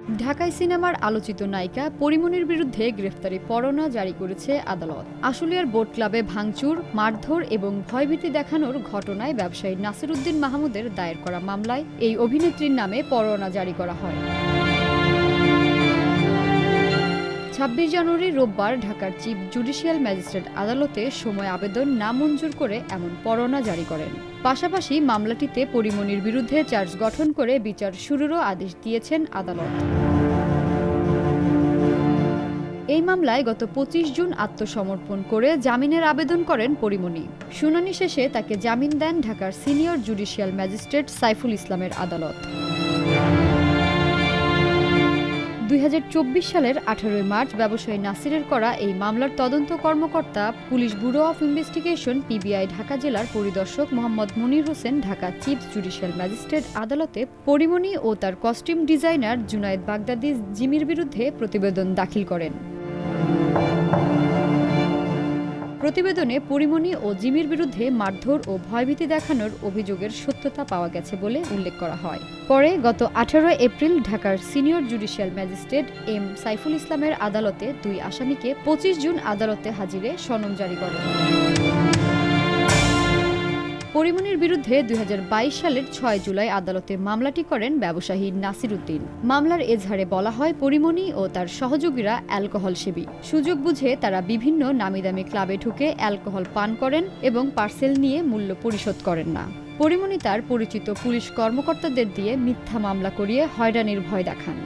ঢাকাই সিনেমার আলোচিত নায়িকা পরীমনির বিরুদ্ধে গ্রেফতারি পরোয়ানা জারি করেছে আদালত। আশুলিয়ার বোট ক্লাবে ভাঙচুর, মারধর এবং ভয়ভীতি দেখানোর ঘটনায় ব্যবসায়ী নাসির উদ্দিন মাহমুদের দায়ের করা মামলায় এই অভিনেত্রীর নামে পরোয়ানা জারি করা হয়। ২৬ জানুয়ারি রোববার ঢাকার চিফ জুডিশিয়াল ম্যাজিস্ট্রেট আদালতে সময় আবেদন নামঞ্জুর করে এমন পরোয়ানা জারি করেন। পাশাপাশি মামলাটিতে পরীমনির বিরুদ্ধে চার্জ গঠন করে বিচার শুরুরও আদেশ দিয়েছেন আদালত। এই মামলায় গত ২৫ জুন আত্মসমর্পণ করে জামিনের আবেদন করেন পরীমনি। শুনানি শেষে তাকে জামিন দেন ঢাকার সিনিয়র জুডিশিয়াল ম্যাজিস্ট্রেট সাইফুল ইসলামের আদালত। ২০২৪ সালের ১৮ মার্চ ব্যবসায়ী নাসিরের করা এই মামলার তদন্ত কর্মকর্তা police bureau of investigation PBI Dhaka জেলার পরিদর্শক Mohammad Monir Hossain Dhaka chief judicial magistrate আদালতে পরীমনি ও তার কস্টিউম ডিজাইনার জুনায়েদ বাগদাদি জিমির বিরুদ্ধে প্রতিবেদন দাখিল করেন। প্রতিবেদনে পরীমনি ও জিমির বিরুদ্ধে মারধর ও ভয়ভীতি দেখানোর অভিযোগের সত্যতা পাওয়া গেছে বলে উল্লেখ করা হয়। পরে গত ১৮ এপ্রিল ঢাকার senior judicial magistrate M Saiful ইসলামের আদালতে দুই আসামিকে ২৫ জুন আদালতে হাজিরে সমন জারি করেন। পরীমনির বিরুদ্ধে ২০২২ সালের ৬ জুলাই আদালতে মামলাটি করেন ব্যবসায়ী নাসির উদ্দিন। মামলার এজাহারে বলা হয়, পরীমনি ও তার সহযোগীরা অ্যালকোহল সেবী। সুযোগ বুঝে তারা বিভিন্ন নামিদামি ক্লাবে ঢুকে অ্যালকোহল পান করেন এবং পার্সেল নিয়ে মূল্য পরিশোধ করেন না। পরীমনি তার পরিচিত পুলিশ কর্মকর্তাদের দিয়ে মিথ্যা মামলা করিয়ে হয়রানির ভয় দেখান।